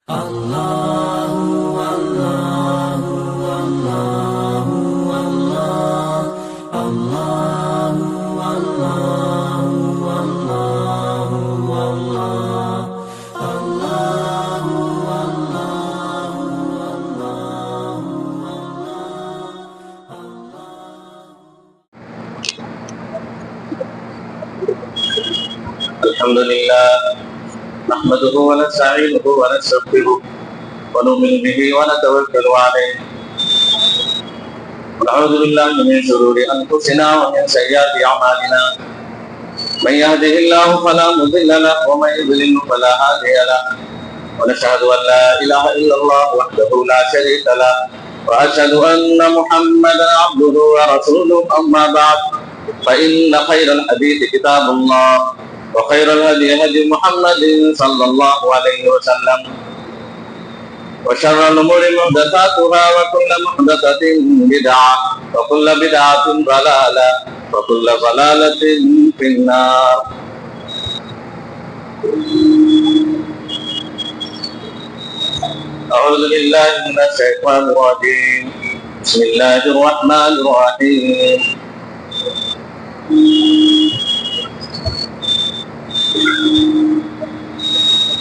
الحمد لله نحمده ونستعينه ونستغفره ونؤمن به ونتوكل عليه ونعوذ بالله من شرور انفسنا ومن سيئات اعمالنا من يهده الله فلا مضل له ومن يضلل فلا هادي له ونشهد ان لا اله الا الله وحده لا شريك له واشهد ان محمدا عبده ورسوله اما بعد فان خير الحديث كتاب الله وخير الهدي هدي محمد صلى الله عليه وسلم وشر الأمور محدثاتها وكل محدثة بدعة وكل بدعة ضلالة وكل ضلالة في النار. أعوذ بالله من الشيطان الرجيم. بسم الله الرحمن الرحيم.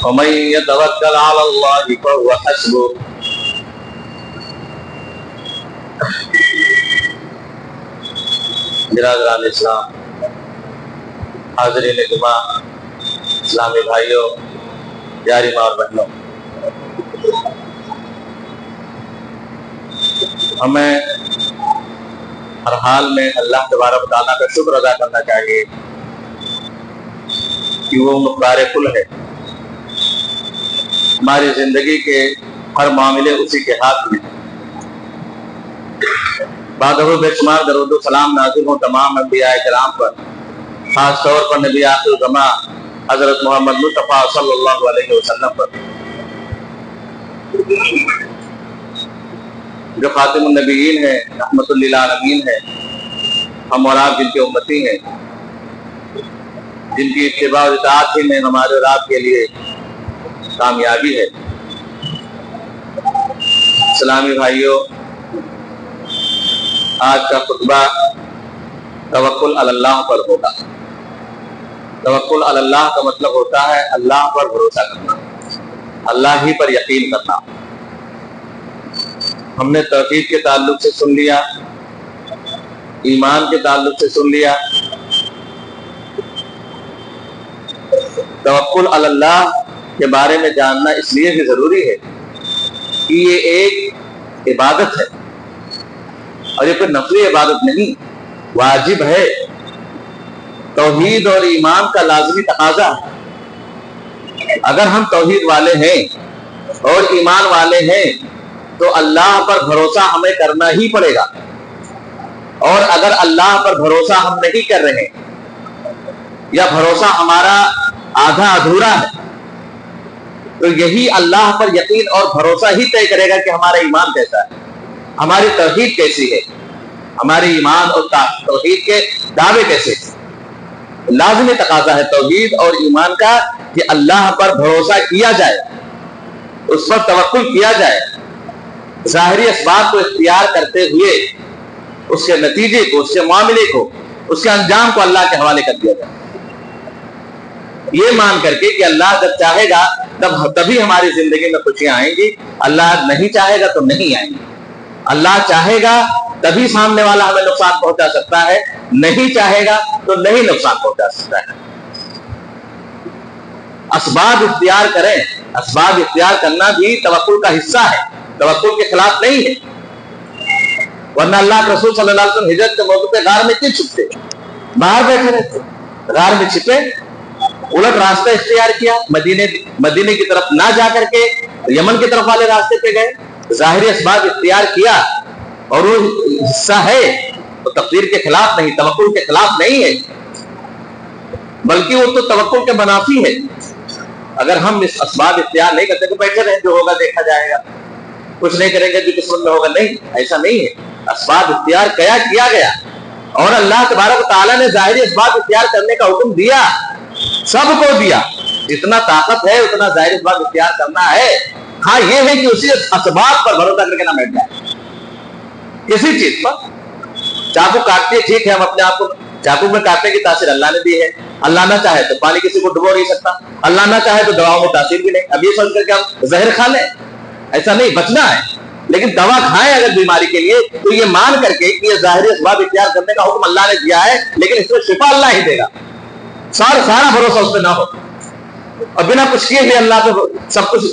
ومن يتوكل على الله فهو حسبه. برادران اسلام، حاضرین جمعہ، اسلامی بھائیوں، پیاری ماں اور بہنوں، ہمیں ہر حال میں اللہ تبارک و تعالیٰ کا شکر ادا کرنا چاہیے کہ وہ مختار کل ہے. ہماری زندگی کے ہر معاملے اسی کے ہاتھ میں. بعد بے شمار درود و سلام نازل ہوں تمام انبیاء کرام پر، خاص طور پر نبی آخر الزماں حضرت محمد مصطفیٰ صلی اللہ علیہ وسلم پر، جو خاتم النبیین ہیں، رحمت للعالمین ہیں. ہم اور آپ جن کے امتی ہیں، جن کی اتباع و اطاعت ہی میں ہمارے اور آپ کے لیے کامیابی ہے. اسلامی بھائیوں، آج کا خطبہ توکل علی اللہ پر ہوگا. توکل علی اللہ کا مطلب ہوتا ہے اللہ پر بھروسہ کرنا، اللہ ہی پر یقین کرنا. ہم نے توحید کے تعلق سے سن لیا، ایمان کے تعلق سے سن لیا. توکل علی اللہ کے بارے میں جاننا اس لیے بھی ضروری ہے کہ یہ ایک عبادت ہے، اور یہ کوئی نفلی عبادت نہیں، واجب ہے. توحید اور ایمان کا لازمی تقاضا ہے. اگر ہم توحید والے ہیں اور ایمان والے ہیں تو اللہ پر بھروسہ ہمیں کرنا ہی پڑے گا. اور اگر اللہ پر بھروسہ ہم نہیں کر رہے یا بھروسہ ہمارا آدھا ادھورا ہے تو یہی اللہ پر یقین اور بھروسہ ہی طے کرے گا کہ ہمارا ایمان کیسا ہے، ہماری توحید کیسی ہے، ہماری ایمان اور توحید کے دعوے کیسے ہیں. لازمی تقاضا ہے توحید اور ایمان کا کہ اللہ پر بھروسہ کیا جائے، اس پر توکل کیا جائے، ظاہری اسباب کو اختیار کرتے ہوئے اس کے نتیجے کو، اس کے معاملے کو، اس کے انجام کو اللہ کے حوالے کر دیا جائے. یہ مان کر کے کہ اللہ جب چاہے گا تبھی ہماری زندگی میں خوشیاں آئیں گی، اللہ نہیں چاہے گا تو نہیں آئیں گی. اللہ چاہے گا تبھی سامنے والا ہمیں نقصان پہنچا سکتا ہے، نہیں چاہے گا تو نہیں نقصان پہنچا سکتا ہے. اسباب اختیار کریں. اسباب اختیار کرنا بھی توکل کا حصہ ہے، توکل کے خلاف نہیں ہے. ورنہ اللہ کے رسول صلی اللہ علیہ وسلم ہجرت کے موقع پہ غار میں کیوں چھپتے؟ باہر بیٹھے رہتے، غار میں چھپے، الٹ راستہ اختیار کیا، مدینے کی طرف نہ جا کر کے یمن کی طرف والے راستے پہ گئے. ظاہری اسباب اختیار کیا اور وہ حصہ ہے، تو تقدیر کے خلاف نہیں، توکل کے خلاف نہیں ہے، بلکہ وہ تو توکل کے منافی ہے. اگر ہم اس اسباب اختیار نہیں کرتے تو بیٹھے رہیں، جو ہوگا دیکھا جائے گا، کچھ نہیں کریں گے جو قسمت میں ہوگا. نہیں، ایسا نہیں ہے. اسباب اختیار کیا گیا، اور اللہ تبارک و تعالیٰ نے ظاہری اسباب اختیار کرنے کا حکم دیا، سب کو دیا. جتنا طاقت ہے اتنا ظاہری اسباب اختیار کرنا ہے. हाँ ये है कि उसी असबाब पर भरोसा करके ना बैठ जाए। किसी चीज पर चाकू काटते ठीक है, हम अपने आप को चाकू में काटने की तासीर अल्लाह ने दी है। अल्लाह ना चाहे तो पानी किसी को डुबो नहीं सकता, अल्लाह ना चाहे तो दवाओं में तासीर भी नहीं। अब ये सोच करके हम जहर खा लें, ऐसा नहीं, बचना है। लेकिन दवा खाएं अगर बीमारी के लिए तो ये मान करके कि ये ज़ाहिरी असबाब इख्तियार करने का हुक्म अल्लाह ने दिया है, लेकिन इसमें शिफा अल्लाह ही देगा। सारा भरोसा उस पर ना हो और बिना कुछ किए भी अल्लाह पे सब कुछ,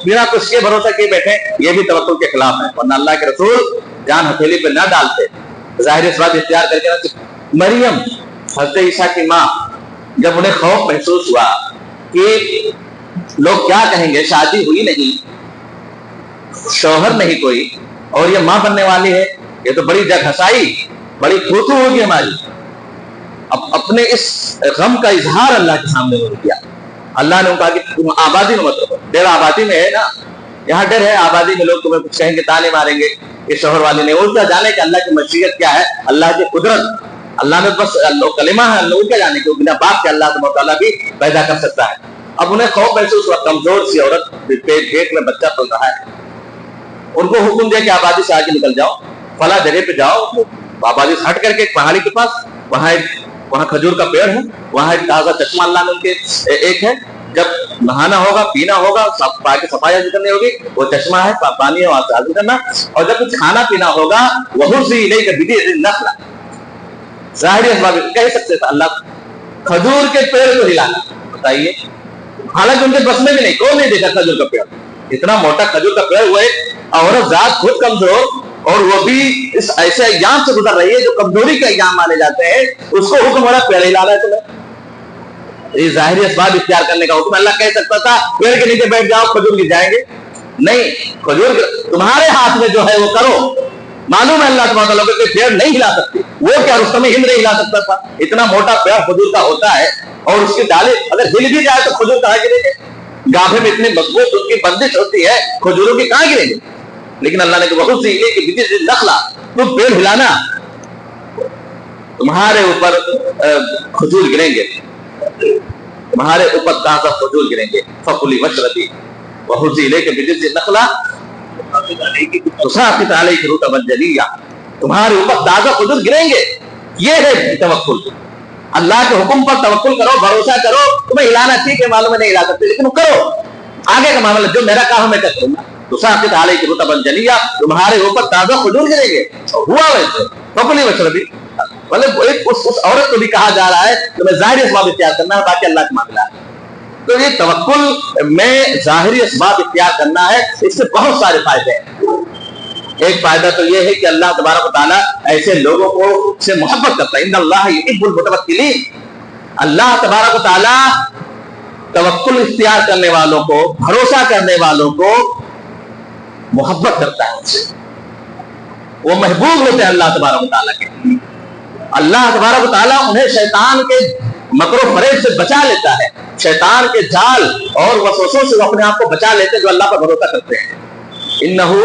बिना कुछ किए भरोसा किए बैठे, ये भी तवक्कुल के खिलाफ है। वरना अल्लाह के रसूल जान हथेली पे ना डालते, ज़ाहिरी असबाब इख्तियार करके ना। मरियम हज़रत ईसा की माँ, जब उन्हें खौफ महसूस हुआ कि लोग क्या कहेंगे, शादी हुई नहीं, शौहर नहीं कोई, और ये माँ बनने वाली है, ये तो बड़ी जगहसाई, बड़ी थूथू होगी हमारी। अब अपने इस गम का इजहार अल्लाह के सामने उन्होंने किया। अल्लाह ने कहा कि तुम आबादी में मत रहो, डेरा आबादी में है ना, यहाँ डर है, आबादी में लोग तुम्हें कुछ कहेंगे, ताने मारेंगे, ये शौहर वाले ने। वो क्या जाने कि अल्लाह की मशीयत क्या है, अल्लाह की कुदरत, अल्लाह ने बस कलिमा है, लोग क्या जाने कि बिना बाप के अल्लाह तआला भी पैदा कर सकता है। अब उन्हें खौफ महसूस हुआ, कमजोर सी औरत, पेट में बच्चा पल रहा है। उनको हुक्म दिया कि आबादी से आगे निकल जाओ, फला जगह पे जाओ, आबादी से हट करके एक पहाड़ी के पास, वहां खजूर का पेड़ है, वहां एक ताजा चश्मा अल्लाह ने उनके एक है, जब नहाना होगा, पीना होगा, सफाई करनी होगी, वो चश्मा है, पानी है, वहां से हासिल करना। और जब कुछ खाना पीना होगा, वह नखला, ज़ाहिरी असबाब कह सकते थे अल्लाह, खजूर के पेड़ को हिलाना, बताइए। हालांकि उनके बस में भी नहीं, कौन नहीं देखा खजूर का पेड़, इतना मोटा खजूर का पेड़, वो एक औरत जात खुद कमजोर, और वो भी इस ऐसे अय्याम से गुजर रही है जो कमजोरी के अय्याम माने जाते हैं, उसको हुक्म हो रहा पेड़ हिलाना है तुम्हें। ये ज़ाहिरी असबाब इख्तियार करने का हुक्म। अल्लाह कह सकता था पेड़ के नीचे बैठ जाओ, खजूर गिर जाएंगे, नहीं, खजूर तुम्हारे हाथ में जो है वो करो। मालूम है अल्लाह तआला के पेड़ नहीं हिला सकते, वो क्या रुस्तम हिंद नहीं हिला सकता था, इतना मोटा पेड़ खजूर का होता है, और उसकी डाली अगर हिल भी जाए तो खजूर कहाँ गिरेंगे, गाभे में इतनी मजबूत उसकी बंदिश होती है, खजूरों की कहाँ गिरेंगे। लेकिन अल्लाह ने बहुत सी नखला, तुम पेड़ हिलाना, तुम्हारे ऊपर खजूर गिरेंगे, तुम्हारे ऊपर ताजा खजूर गिरेंगे। फकुली वशरबी वहुज़ी इलैका बिजिज़्ज़ि नखला तुसाक़ित अलैका रुतबन जनिय्या, तुम्हारे ऊपर ताजा खजूर गिरेंगे। ये है तवक्कुल, अल्लाह के हुक्म पर तवक्कुल करो, भरोसा करो। तुम्हें हिलाना ठीक है, मालूम है नहीं हिला सकते, लेकिन करो, आगे का मामला जो मेरा काम मैं कर दूंगा। तुसाक़ित अलैका रुतबन जनिय्या, तुम्हारे ऊपर ताजा खजूर गिरेंगे। हुआ वैसे फकुली वशरबी, मतलब उस औरत को भी कहा जा रहा है तुम्हें ज़ाहिरी असबाब इख्तियार करना है, बाकी अल्लाह का मामला है। तो ये तवक्कुल में ज़ाहिरी असबाब इख्तियार करना है, इससे बहुत सारे फायदे हैं। एक फायदा तो ये है कि अल्लाह तबारक व तआला ऐसे लोगों को से मोहब्बत करता है। इन्नल्लाह युहिब्बुल मुतवक्किलीन, अल्लाह तबारक व तआला तवक्कुल इख्तियार करने वालों को, भरोसा करने वालों को मोहब्बत करता है, उनसे वो महबूब होते हैं अल्लाह तबारक व तआला के। अल्लाह तबारक व तआला उन्हें शैतान के मकरो फरेब से बचा लेता है, शैतान के जाल और वसवसों से वो अपने आप को बचा लेते हैं जो अल्लाह पर भरोसा करते हैं। इन्नहु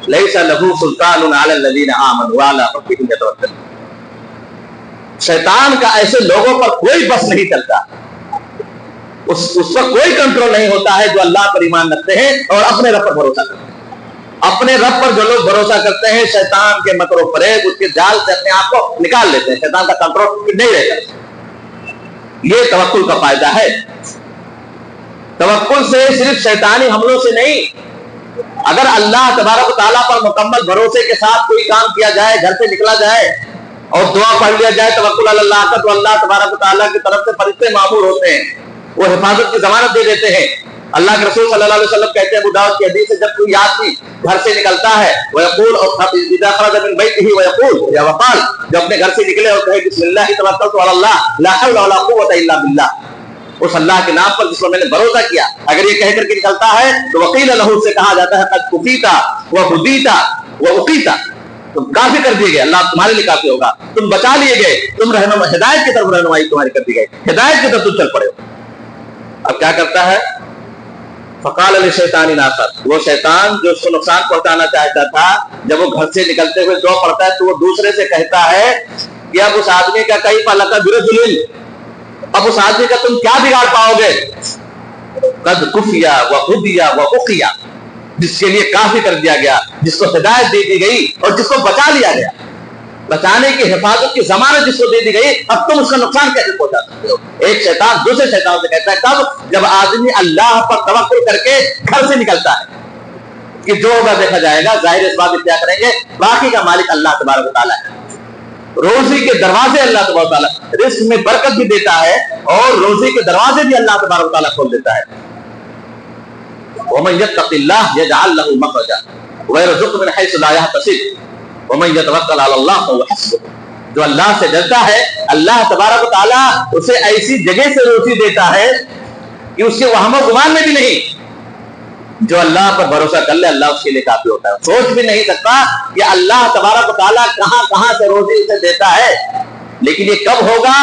लैसा लहू सुल्तानुन अलल लज़ीना आमनू व अला रब्बिहिम यतवक्कलून, शैतान का ऐसे लोगों पर कोई बस नहीं चलता, उस पर कोई कंट्रोल नहीं होता है जो अल्लाह पर ईमान रखते हैं और अपने रब पर भरोसा करते हैं। अपने रब पर जो लोग भरोसा करते हैं, शैतान के मकरो फरेब, उसके जाल से अपने आप को निकाल लेते हैं, शैतान का कंट्रोल नहीं रहता। ये तवक्कुल का फायदा है। तवक्कुल से सिर्फ शैतानी हमलों से नहीं, अगर अल्लाह तबारक व तआला पर मुकम्मल भरोसे के साथ कोई काम किया जाए, घर से निकला जाए और दुआ पढ़ लिया जाए तवक्कुल अल्लाह का, तो अल्लाह तबारक व तआला की तरफ से फरिश्ते मामूर होते हैं, वो हिफाजत की जमानत दे देते हैं। अल्लाह के रसूल सल्लल्लाहु अलैहि वसल्लम कहते हैं, अबू दाऊद की हदीस है, जब कोई आदमी घर से निकलता है, वयक़ूल और इज़ा ख़रज मिन बैतिही वयक़ूल या वक़ाल, जब अपने घर से निकले और कहे बिस्मिल्लाह तवक्कलतु अलल्लाह ला हौला वला कुव्वता इल्ला बिल्लाह, उस अल्लाह के नाम पर जिस पर मैंने भरोसा किया, अगर ये कहकर के निकलता है तो वक़ील लहू से कहा जाता है क़द कुफ़ीता व हुदीता व उक़ीता, तुम काफी कर दिए गए, अल्लाह तुम्हारे लिए काफी होगा, तुम बचा लिए गए, तुम हिदायत की तरफ रहनुमाई तुम्हारी कर दी गई, हिदायत की तरफ तुम चल पड़े हो। अब क्या करता है, फ़क़ाल लिशैतानि नासर, वो शैतान जो उसको नुकसान पहुंचाना चाहता था, जब वो घर से निकलते हुए दुआ पढ़ता है तो वो दूसरे से कहता है कि अब उस आदमी का कई फलका बिरजुलिन, अब उस आदमी का तुम क्या बिगाड़ पाओगे, कद कुफिया व हुदिया व उकिया, جس کے لیے کافی کر دیا گیا، جس کو ہدایت دے دی گئی اور جس کو بچا لیا گیا، بچانے کی حفاظت کی ضمانت جس کو دے دی گئی، اب تم اس کا نقصان کیسے پہنچا سکتے ہو؟ ایک شیطان دوسرے شیطان سے کہتا ہے کب؟ جب آدمی اللہ پر توکل کر کے گھر سے نکلتا ہے کہ جو ہوگا دیکھا جائے گا، ظاہر اس بات اختیار کریں گے، باقی کا مالک اللہ تبارک و تعالیٰ ہے۔ روزی کے دروازے اللہ تبارک و تعالیٰ، رزق میں برکت بھی دیتا ہے اور روزی کے دروازے بھی اللہ تبارک و تعالیٰ کھول دیتا ہے۔ وَمَن يَتَّقِ اللَّهَ يَجْعَل لَّهُ مَخْرَجًا وَيَرْزُقْهُ مِنْ حَيْثُ لَا يَحْتَسِبُ وَمَن يَتَوَكَّلْ عَلَى اللَّهِ فَهُوَ حَسْبُهُ۔ جو اللہ سے ڈرتا ہے، اللہ تبارک و تعالیٰ اسے ایسی جگہ سے روزی دیتا ہے کہ اس کے وہم و گمان میں بھی نہیں۔ جو اللہ پر بھروسہ کر لے اللہ اس کے لیے کافی ہوتا ہے۔ سوچ بھی نہیں سکتا کہ اللہ تبارک و تعالیٰ کہاں کہاں سے روزی اسے دیتا ہے، لیکن یہ کب ہوگا؟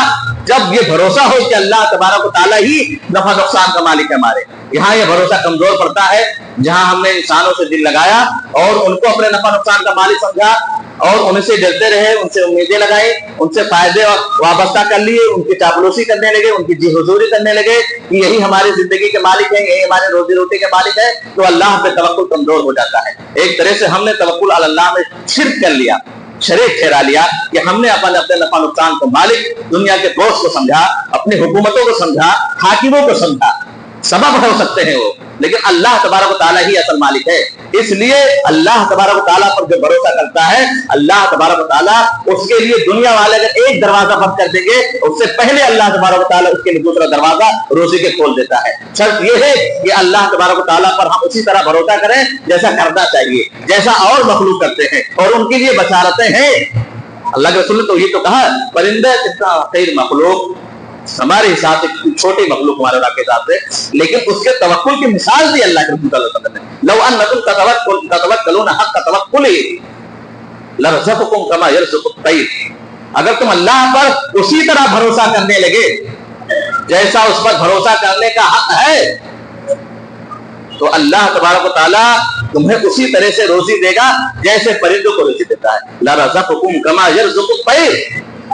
جب یہ بھروسہ ہو کہ اللہ تبارک و تعالیٰ ہی نفع نقصان کا مالک ہے ہمارے۔ یہاں یہ بھروسہ کمزور پڑتا ہے جہاں ہم نے انسانوں سے دل لگایا اور ان کو اپنے نفع نقصان کا مالک سمجھا اور ان سے ڈرتے رہے، ان سے امیدیں لگائی، ان سے فائدے وابستہ کر لیے، ان کی چاپلوسی کرنے لگے، ان کی جی حضوری کرنے لگے کہ یہی ہماری زندگی کے مالک ہیں، یہی ہمارے روزی روٹی کے مالک ہیں، تو اللہ پہ توکل کمزور ہو جاتا ہے۔ ایک طرح سے ہم نے توکل علی اللہ میں شرک کر لیا، شریک ٹھہرا لیا کہ ہم نے اپنے نفع نقصان کو مالک، دنیا کے دوست کو سمجھا، اپنی حکومتوں کو سمجھا، حاکموں کو سمجھا۔ سبب ہو سکتے ہیں وہ، لیکن اللہ تبارک و تعالیٰ ہی اصل مالک ہے۔ اس لیے اللہ تبارک و تعالیٰ پر جو بھروسہ کرتا ہے، اللہ تبارک و تعالیٰ اس کے لیے دنیا والے اگر ایک دروازہ بند کر دیں گے، اس سے پہلے اللہ تبارک و تعالیٰ اس کے لیے دوسرا دروازہ روزی کے کھول دیتا ہے۔ شرط یہ ہے کہ اللہ تبارک و تعالیٰ پر ہم اسی طرح بھروسہ کریں جیسا کرنا چاہیے، جیسا اور مخلوق کرتے ہیں، اور ان کے لیے بشارتیں ہیں۔ اللہ کے رسول نے تو یہ تو کہا، پرندہ کتنا خیر مخلوق، ہمارے حساب سے چھوٹی مخلوق ہمارے اللہ کے حساب سے، لیکن اس کے توکل کی مثال دی اللہ کے رسول صلی اللہ علیہ وسلم نے۔ لو انکم تتوکلون حق توکلہ لرزقکم کما یرزق الطیر۔ اگر تم اللہ پر اسی طرح بھروسہ کرنے لگے جیسا اس پر بھروسہ کرنے کا حق ہے، تو اللہ تبارک و تعالیٰ تمہیں اسی طرح سے روزی دے گا جیسے پرندوں کو روزی دیتا ہے۔ لرزقکم کما یرزق الطیر،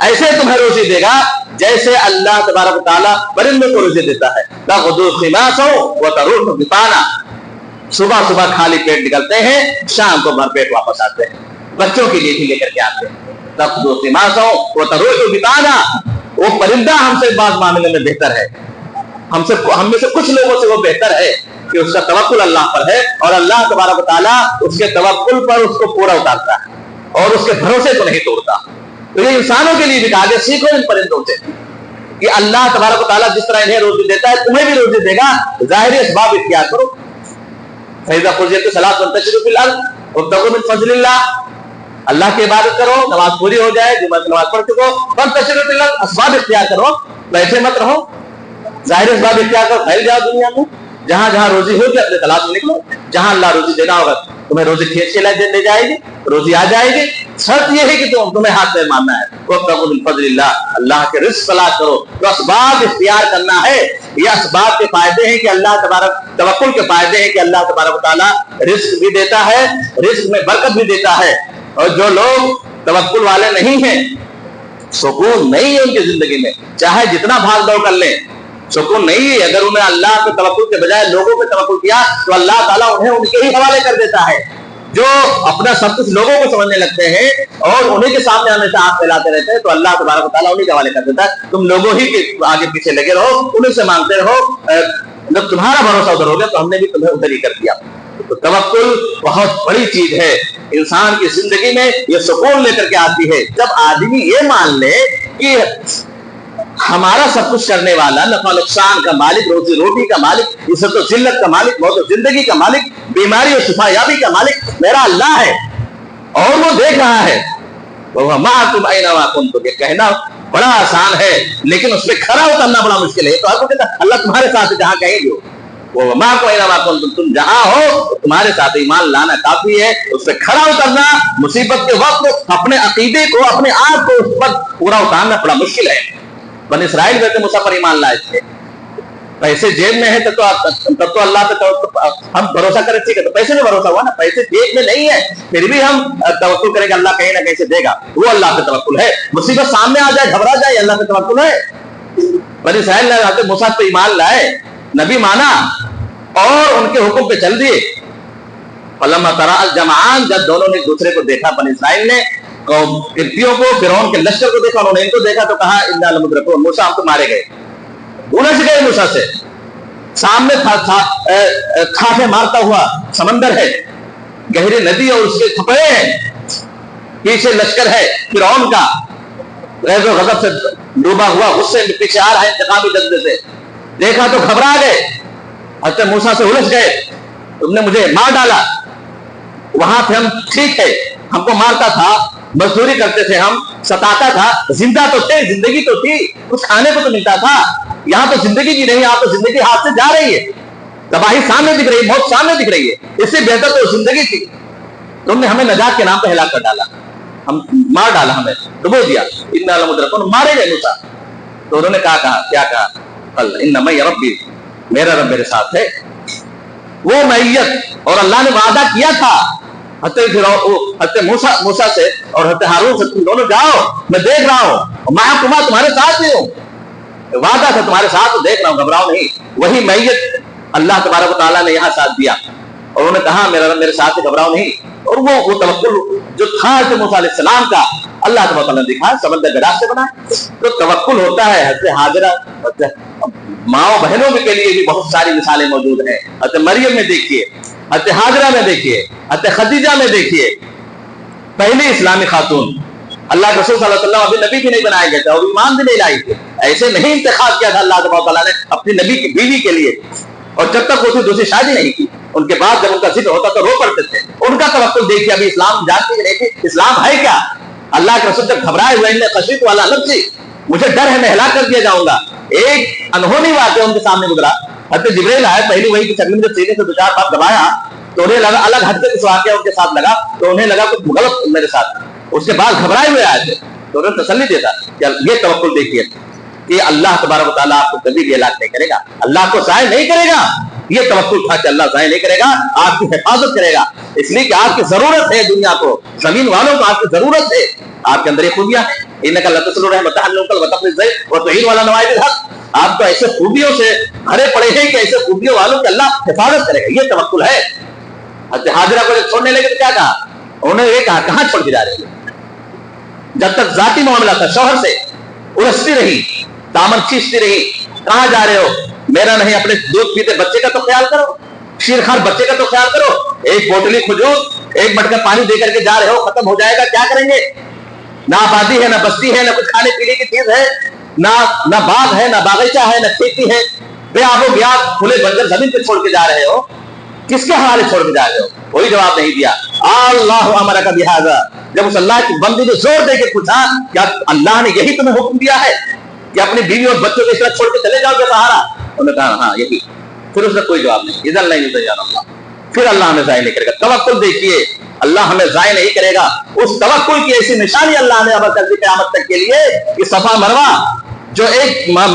ایسے تمہیں روزی دے گا جیسے اللہ تبارک و تعالیٰ پرندوں کو روزی دیتا ہے۔ تغدو خماسا وتروح بطانا، صبح صبح خالی پیٹ نکلتے ہیں، شام کو بھر پیٹ واپس آتے ہیں، بچوں کے لیے بھی لے کر کے آتے ہیں۔ تغدو خماسا وتروح بطانا، وہ پرندہ ہم سے بعض معاملے میں بہتر ہے، ہم میں سے کچھ لوگوں سے وہ بہتر ہے کہ اس کا توکل اللہ پر ہے، اور اللہ تبارک و تعالیٰ اس کے توکل پر اس کو پورا اتارتا ہے اور اس کے بھروسے کو نہیں توڑتا۔ تو یہ انسانوں کے لیے بھی کہا گیا، سیکھو ان پرندوں سے کہ اللہ تبارک و تعالیٰ جس طرح انہیں روزی دیتا ہے تمہیں بھی روزی دے گا، ظاہری اسباب اختیار کرو۔ فَإِذَا قُضِيَتِ الصَّلَاةُ فَانتَشِرُوا فِي الْأَرْضِ وَابْتَغُوا مِن فَضْلِ اللَّهِ، اللہ کی عبادت کرو، نماز پوری ہو جائے، جمعہ کی نماز پڑھ چکو، فَانتَشِرُوا فِي الْأَرْضِ، اسباب اختیار کرو، بیٹھے مت رہو، ظاہری اسباب اختیار کرو، پھیل جاؤ دنیا میں، جہاں جہاں روزی ہوگی اپنے تلاش میں نکلو، جہاں اللہ روزی دینا ہوگا تمہیں روزی کھینچ کے لے جائے گی، روزی آ جائے گی۔ شرط یہ ہے کہ تمہیں ہاتھ میں ماننا ہے، وَابْتَغُوا مِن فَضْلِ اللَّهِ، اللہ کے رزق تلاش کرو، تو اسباب اختیار کرنا ہے۔ یہ اسباب کے فائدے ہیں کہ اللہ تبارک، توکل کے فائدے ہیں کہ اللہ تبارک و تعالیٰ رزق بھی دیتا ہے، رزق میں برکت بھی دیتا ہے، اور جو لوگ توکل والے نہیں ہیں، سکون نہیں ہے ان کی زندگی میں، چاہے جتنا بھاگ دوڑ کر لیں، سکون نہیں ہے۔ اگر انہیں اللہ پہ توکل کے بجائے لوگوں پہ توکل کیا تو اللہ تعالیٰ انہیں ان کے ہی حوالے کر دیتا ہے۔ جو اپنا سب کچھ لوگوں کو سمجھنے لگتے ہیں اور انہیں کے سامنے ہمیشہ ہاتھ پھیلاتے رہتے ہیں، تو اللہ تبارک و تعالیٰ انہیں کے حوالے کر دیتا ہے۔ تم لوگوں ہی کے آگے پیچھے لگے رہو، انہیں سے مانگتے رہو، جب تمہارا بھروسہ ادھر ہو گیا تو ہم نے بھی تمہیں ادھر ہی کر دیا۔ تو توکل بہت بڑی چیز ہے، انسان کی زندگی میں یہ سکون لے کر کے آتی ہے جب آدمی یہ مان لے کہ ہمارا سب کچھ کرنے والا، نفع نقصان کا مالک، روزی روٹی کا مالک، عزت و ذلت کا مالک، موت و زندگی کا مالک، بیماری اور شفا یابی کا مالک میرا اللہ ہے، اور وہ دیکھ رہا ہے۔ وَهُوَ مَعَكُمْ أَيْنَمَا كُنتُمْ، یہ کہنا بڑا آسان ہے لیکن اس پہ کھڑا اترنا بڑا مشکل ہے۔ تو آپ کو کہتا ہے اللہ تمہارے ساتھ جہاں کہیں بھی ہو، وَهُوَ مَعَكُمْ أَيْنَمَا كُنتُمْ، تم جہاں ہو تمہارے ساتھ ایمان لانا کافی ہے، اس پہ کھڑا اترنا مصیبت کے وقت اپنے عقیدے کو، اپنے آپ کو اس پر پورا اتارنا بڑا مشکل ہے۔ بنی اسرائیل میں موسیٰ پر ایمان لائے تھے، پیسے جیب میں ہے تب تو اللہ پہ ہم بھروسہ کریں، ٹھیک ہے، تو پیسے میں بھروسہ ہوا نا، پیسے جیب میں نہیں ہے پھر بھی ہم توکل کریں گے اللہ کہیں نہ کہیں سے دے گا، وہ اللہ پہ توکل ہے۔ مصیبت سامنے آ جائے، گھبرا جائے، اللہ پہ توکل ہے۔ بنی اسرائیل نے حضرت موسیٰ پہ ایمان لائے، نبی مانا اور ان کے حکم پہ چل دیے، फलम्मा तरा अल जमआन, जब दोनों ने एक दूसरे को देखा, बनी इस्राइल ने किर्तियों को, फिरौन के लश्कर को देखा, उन्होंने इनको देखा तो कहा इन्ना लमुद्रकून, मूसा हम तो मारे गए, उलझ गए मूसा से। सामने खाफे मारता हुआ समंदर है, गहरी नदी और उसके थपड़े हैं, पीछे लश्कर है फिरौन का, गैज़ो गज़ब से डूबा हुआ, गुस्से में पीछे आ रहा है इंतकामी जज्बे से। देखा तो घबरा गए, हज़रत मूसा से उलझ गए, तुमने मुझे मार डाला, वहां थे हम, ठीक है हमको मारता था, मजदूरी करते थे हम, सताता था, जिंदा तो थे, जिंदगी तो थी, कुछ खाने को तो मिलता था, यहाँ तो जिंदगी की नहीं, यहाँ तो जिंदगी हाथ से जा रही है, तबाही सामने दिख रही है, मौत सामने दिख रही है, इससे बेहतर तो जिंदगी थी। तुमने हमें नजात के नाम पर हिला कर डाला, हम मार डाला, हमें डुबो दिया, इन्ना लमुद्रकून, मारे गए मूसा। तो उन्होंने कहा क्या कहा, कल इन्ना मई रब्बी, मेरा रब मेरे साथ है। वो मैयत, और अल्लाह ने वादा किया था हज़रत मूसा से और हज़रत हारून से, तुम दोनों जाओ, मैं देख रहा हूं, मैं तुम्हारे साथ ही हूं, वादा था तुम्हारे साथ, देख रहा हूं, घबराओ नहीं। वही मैयत अल्लाह तबारक व तआला ने यहाँ साथ दिया, और उन्होंने कहा मेरे साथ है, घबराओ नहीं। और वो तवक्कुल जो था हज़रत मूसा अलैहिस्सलाम का, अल्लाह तबारक व तआला ने दिखाया, समंदर गराज से बना। तो तवक्कुल होता है। हज़रत हाजरा, माओ बहनों के लिए भी बहुत सारी मिसालें मौजूद हैं। हज़रत मरियम में देखिए, हज़रत हाजरा में देखिए, हज़रत खदीजा में देखिए, पहली इस्लामी खातून, अल्लाह के रसूल सल्लल्लाहु अलैहि वसल्लम अभी नबी भी नहीं बनाए गए थे और ईमान भी नहीं लाई थे, ऐसे नहीं इंतखाब किया था अल्लाह तबारक व तआला ने अपनी नबी की बीवी के लिए, और जब तक वो दूसरी शादी नहीं की, उनके बाद जब उनका जिक्र होता तो रो पड़ते थे। उनका तवक्कुल देखिए, अभी इस्लाम जानती नहीं थी, इस्लाम है क्या। अल्लाह के रसूल जब घबराए हुए, खशीत वाला नफ्सी, मुझे डर है मैं हिलाक कर दिया जाऊंगा। एक अनहोनी वाक़या उनके सामने गुजरा, हज़रत जिब्रील आए, पहली वही की शक्ल में जब सीने से दो चार बार दबाया तो उन्हें लगा अलग हटके इस वाक़या उनके साथ लगा, तो उन्हें लगा कुछ गलत मेरे साथ। उसके बाद घबराए हुए आए थे, तो उन्हें तसल्ली देता कि ये तवक्कुल देखिए कि अल्लाह तबारक व तआला आपको कभी भी हिलाक नहीं करेगा, अल्लाह को ज़ाय नहीं करेगा। ये तवक्कुल था कि अल्लाह ज़ाय नहीं करेगा, आपकी हिफाजत करेगा, इसलिए कि आपकी जरूरत है, दुनिया को, जमीन वालों को आपकी जरूरत है, आपके अंदर ये खूबियां हैं। इन्नका लतस्लु रहमतन व तक़रिज़ व तुहीन वाला नवाइबिल हक़, आप तो ऐसे खूबियों से भरे पड़े हैं कि ऐसे खूबियों वालों की अल्लाह हिफाजत करेगा, ये तवक्कुल है। हज़रत हाजरा को जब छोड़ने लगे तो क्या कहा, उन्होंने ये कहा कहां छोड़ के जा रहे हैं। जब तक जाती मामला था, शौहर से उलझती रही, दामन खींचती रही, कहां जा रहे हो, मेरा नहीं, अपने दूध पीते बच्चे का तो ख्याल करो, शीरखार बच्चे का तो ख्याल करो। एक बोतली खजूर, एक मटका पानी दे करके जा रहे हो, खत्म हो जाएगा, क्या करेंगे। ना आबादी है, ना बस्ती है, ना कुछ खाने पीने की चीज है, ना बाग है, ना बागीचा है, ना खेती है, बेआबो ब्याज खुले बंजर जमीन पे छोड़ के जा रहे हो, किसके हवाले छोड़ के जा रहे हो। कोई जवाब नहीं दिया। अल्लाह अमरा का बिहाजा, जब उस अल्लाह की बंदी ने जोर देकर पूछा क्या अल्लाह ने यही तुम्हें हुक्म दिया है कि अपनी बीवी और बच्चों को इस तरह छोड़ के चले जाओगे सहारा, उन्होंने कहा हाँ यही। फिर उसने कोई जवाब नहीं, इधर नहीं अल्लाह, फिर अल्लाह हमें ज़ाय नहीं करेगा। तवक्कुल देखिए, अल्लाह हमें ज़ाय नहीं करेगा। उस तवक्कुल की ऐसी निशानी अल्लाह ने अमल कर दी क़यामत तक के लिए कि सफा मरवा, जो एक माँ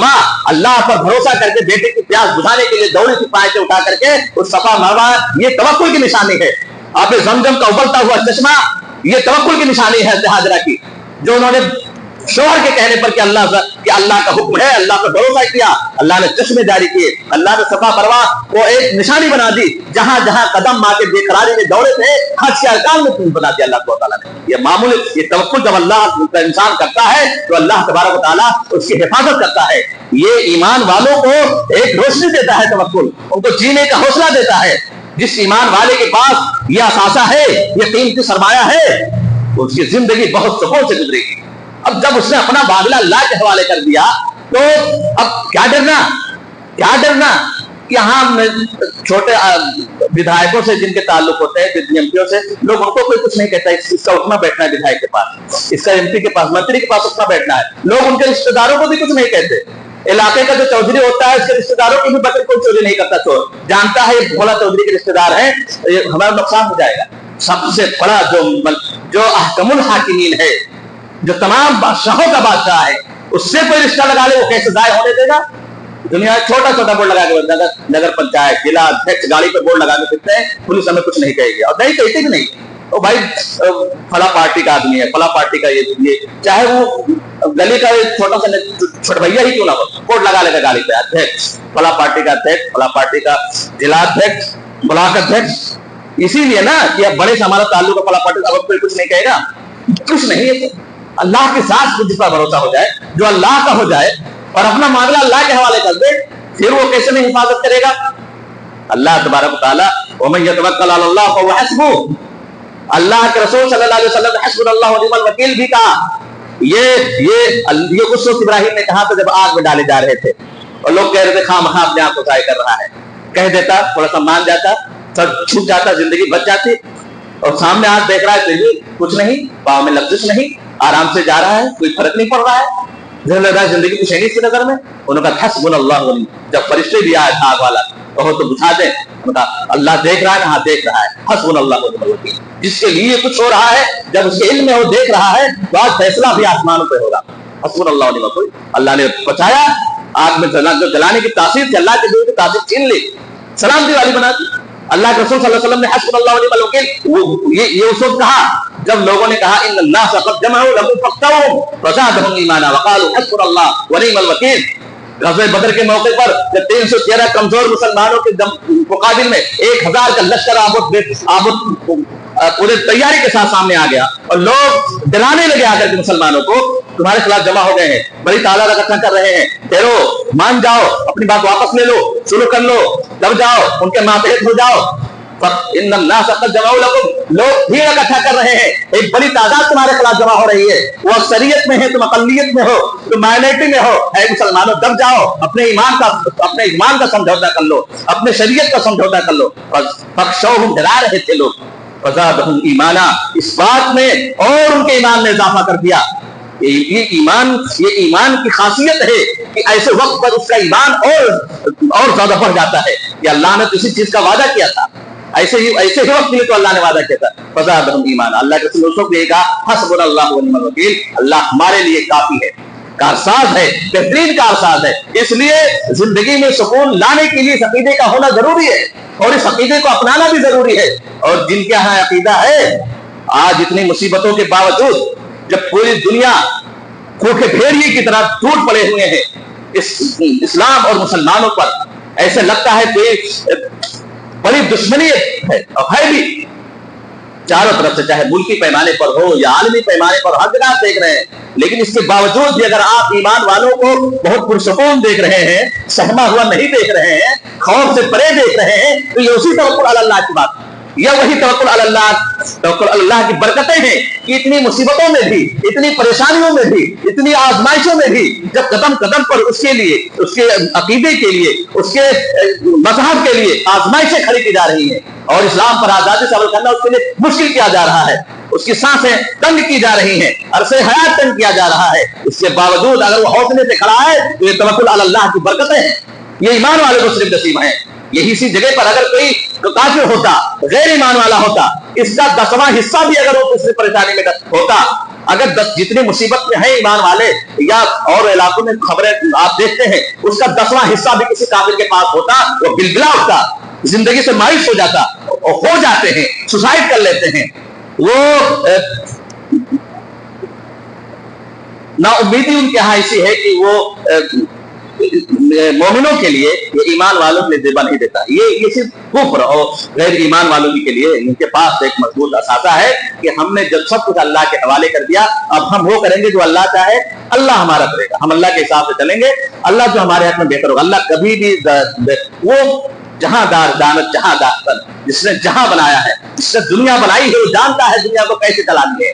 अल्लाह पर भरोसा करके बेटे की प्यास बुझाने के लिए दौड़ी थी पाए से उठा करके, उस सफा मरवा, ये तवक्कुल की निशानी है। आप ज़मज़म का उबलता हुआ चश्मा, ये तवक्कुल की निशानी है हाजरा की, जो उन्होंने शोहर के कहने पर कि अल्लाह का हुक्म है, अल्लाह पर भरोसा किया, अल्लाह ने चश्मे जारी किए, अल्लाह ने सफा मरवा को एक निशानी बना दी। जहां जहां कदम माँ के बेकरारी में दौड़े थे, हज के अरकान में खून बना दिया अल्लाह तआला ने। ये मामूली, ये तवक्कुल जब अल्लाह का इंसान करता है तो अल्लाह तबारक व तआला उसकी हिफाजत करता है। ये ईमान वालों को एक रोशनी देता है, तवक्कुल उनको जीने का हौसला देता है। जिस ईमान वाले के पास ये असासा है, ये कीमती सरमाया है, उसकी जिंदगी बहुत सुकून से गुजरेगी। अब जब उसने अपना मामला अल्लाह के हवाले कर दिया तो अब क्या डरना कि हाँ छोटे विधायकों से जिनके ताल्लुक होते हैं, एमपीओ से, लोग उनको कोई कुछ नहीं कहता, इसका उठना बैठना है विधायक के पास, इसका एमपी के पास, मंत्री के पास उठना बैठना है, लोग उनके रिश्तेदारों को भी कुछ नहीं कहते। इलाके का जो चौधरी होता है उसके रिश्तेदारों की भी बकरी कोई चोरी नहीं करता, चोर जानता है ये भोला चौधरी के रिश्तेदार है, हमारा नुकसान हो जाएगा। सबसे बड़ा जो अहकमुल हाकिमीन है, जो तमाम बादशाहों का बादशाह है, उससे कोई रिश्ता लगा ले, वो कैसे जाय होने देगा। दुनिया छोटा छोटा बोर्ड लगा के, नगर पंचायत, जिला अध्यक्ष गाड़ी पे बोर्ड लगा के फिरते हैं, पुलिस हमें कुछ नहीं कहेगी, और नहीं कहते भी नहीं, तो भाई फला पार्टी का आदमी है, फला पार्टी का ये चाहे वो गली का छोटा सा छोटभैया ही क्यों ना हो, बोर्ड लगा लेगा गाड़ी पे, अध्यक्ष फला पार्टी का अध्यक्ष, फला पार्टी का जिला अध्यक्ष, ब्लॉक अध्यक्ष, इसीलिए ना कि अब बड़े से हमारा ताल्लुक फला पट अब कोई कुछ नहीं कहेगा, कुछ नहीं है। अल्लाह के साथ जिस पर भरोसा हो जाए, जो अल्लाह का हो जाए और अपना मामला अल्लाह के हवाले कर दे, फिर वो कैसे नहीं हिफाजत करेगा। अल्लाह तबारक व तआला वमन यतवक्कल अलल्लाह फहुव हस्बुह, अल्लाह के रसूल सल्लल्लाहु अलैहि वसल्लम ने हस्बुनल्लाहु व निअमल वकील भी कहा। ये उस वक्त इब्राहिम ने कहा था जब आग में डाले जा रहे थे और लोग कह रहे थे खामखा अपने आप को जाय कर रहा है, कह देता, थोड़ा सा मान जाता, सब छूट जाता, जिंदगी बच जाती। और सामने आग देख रहा है, फिर भी कुछ नहीं, पाँव में लफ्जिश नहीं, आराम से जा रहा है, कोई फर्क नहीं पड़ रहा है, जिंदगी कुछ है नहीं इसकी नजर में। उन्होंने कहा हस्बुनल्लाहु व निअमल, जब फरिश्ते भी आए आग वाला कहो तो बुझा दे, अल्लाह देख रहा है ना, हाँ देख रहा है, हस्बुनल्लाहु व निअमल वकील। जिसके लिए कुछ हो रहा है, जब उसके इल्म में वो देख रहा है, तो आज फैसला भी आसमानों पे होगा। हस्बुनल्लाहु व निअमल वकील, अल्लाह ने बचाया, आग में जलाने की तासीर से अल्लाह के दिल की तासीर छीन ली, सलामती वाली बना दी। अल्लाह के रसूल सल्लल्लाहु अलैहि वसल्लम ने हस्बुनल्लाहु व निअमल वकील ये उस वक्त कहा जब लोगों ने कहा इन्नन्नास क़द जमअू लकुम फख्शौहुम फज़ादहुम ईमाना व क़ालू हस्बुनल्लाहु व निअमल वकील। ग़ज़वे बदर के मौके पर जब 313 कमजोर मुसलमानों के मुकाबिल में 1000 का लश्कर पूरे तैयारी के साथ सामने आ गया और लोग डराने लगे आकर के मुसलमानों को, तुम्हारे खिलाफ जमा हो गए हैं, बड़ी तादाद इकट्ठा कर रहे हैं, ठहरो, मान जाओ, अपनी बात वापस ले लो, शुरू कर लो, दब जाओ, उनके मातहत हो जाओ। इन्नन्नास क़द जमअू लकुम, लोग भीड़ इकट्ठा कर रहे हैं, एक बड़ी तादाद तुम्हारे खिलाफ जमा हो रही है, वो अक्सरियत में है, तुम अक़लियत में हो, तुम माइनॉरिटी में हो, ऐ मुसलमानों दब जाओ, अपने ईमान का समझौता कर लो, अपने शरीयत का समझौता कर लो। फख्शौहुम, डरा रहे थे लोग, फज़ादहुम ईमाना, इस बात में और उनके ईमान में इजाफा कर दिया। ये ईमान की खासियत है कि ऐसे वक्त पर उसका ईमान और ज्यादा बढ़ जाता है कि अल्लाह ने किसी चीज का वादा किया था, ऐसे ही वक्त के लिए तो अल्लाह ने वादा किया था, फज़ादहुम ईमाना। अल्लाह के रसूल ने कहा हस्बुनल्लाहु व निअमल वकील, अल्लाह हमारे लिए काफी है, कारसाज है, बेहतरीन कारसाज है। इसलिए जिंदगी में सुकून लाने के लिए इस अकीदे का होना जरूरी है और इस अकीदे को अपनाना भी जरूरी है। और जिनके यहाँ अकीदा है, आज इतनी मुसीबतों के बावजूद जब पूरी दुनिया भूखे भेड़िए की तरह टूट पड़े हुए हैं इस्लाम और मुसलमानों पर, ऐसे लगता है कि बड़ी दुश्मनी है और है भी चारों तरफ से, चाहे मुल्की पैमाने पर हो या आलमी पैमाने पर, हर जगह देख रहे हैं। लेकिन इसके बावजूद भी अगर आप ईमान वालों को बहुत पुरसुकून देख रहे हैं, सहमा हुआ नहीं देख रहे हैं, खौफ से परे देख रहे हैं, तो ये उसी तवक्कुल अल्लाह की बात, यह वही तवक्कुल अल्लाह की बरकतें हैं कि इतनी मुसीबतों में भी, इतनी परेशानियों में भी, इतनी आजमाइशों में भी, जब कदम कदम पर उसके लिए, उसके अकीदे के लिए, उसके मजहब के लिए आजमाइशें खड़ी की जा रही हैं और इस्लाम पर आजादी से अमल करना उसके लिए मुश्किल किया जा रहा है, उसकी सांसें तंग की जा रही हैं, अरसे हयात तंग किया जा रहा है, इसके बावजूद अगर वो हौसले से खड़ा है तो ये तवक्कुल अल्लाह की बरकतें हैं, ये ईमान वाले को सिर्फ नसीब है। यही सी जगह पर अगर कोई काफिर होता, गैर ईमान वाला होता, इसका 10वां हिस्सा भी अगर वो किसी परेशानी में होता, अगर 10 जितनी मुसीबत में है ईमान वाले या और इलाकों में खबरें आप देखते हैं, उसका 10वां हिस्सा भी किसी काफिर के पास होता, वो बिलबिला उठता, जिंदगी से मायूस हो जाता, हो जाते हैं, सुसाइड कर लेते हैं, वो नाउम्मीदी उनके यहाँ ऐसी है कि वो मोमिनों के लिए, ये ईमान वालों के लिए दिबा नहीं देता। ये सिर्फ कुफ्र और गैर ईमान वालों के लिए इनके पास एक मजबूत असासा है कि हमने जब सब कुछ अल्लाह के हवाले कर दिया, अब हम वो करेंगे जो अल्लाह चाहे, अल्लाह हमारा करेगा, हम अल्लाह के हिसाब से चलेंगे, अल्लाह जो हमारे हाथ में बेहतर होगा। अल्लाह कभी भी वो जहां दानत जहां दास्तन, जिसने जहां बनाया है, जिसने दुनिया बनाई है, वो जानता है दुनिया को कैसे चलानी है,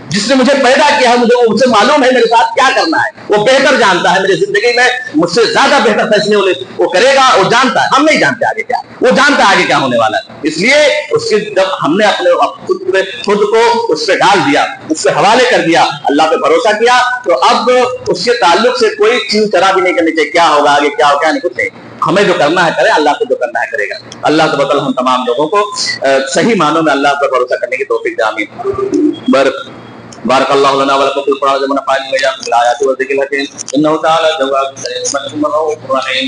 जिसने मुझे पैदा किया है, मुझे उसे मालूम है मेरे साथ क्या करना है, वो बेहतर जानता है, मेरी जिंदगी में मुझसे ज्यादा बेहतर फैसले वो करेगा, वो जानता है, हम नहीं जानते आगे क्या, वो जानता है आगे क्या होने वाला है। इसलिए उसके जब हमने अपने खुद को उस पर डाल दिया, उससे हवाले कर दिया, अल्लाह पे भरोसा किया, तो अब उसके ताल्लुक से कोई चीज चरा भी नहीं करनी चाहिए, क्या होगा आगे, क्या होगा नहीं, कुछ नहीं, हमें जो करना है करें, अल्लाह को जो करना है करेगा। अल्लाह तबारक हम तमाम लोगों को सही मानों में अल्लाह पर भरोसा करने की तौफीक दे, आमीन। बारकल्लाहु लना व लकुम फिल कुरान व नफ़अनी व इय्याकुम बिल आयाति व ज़िक्रिल हकीम इन्नहु तआला जवादुर रहीम।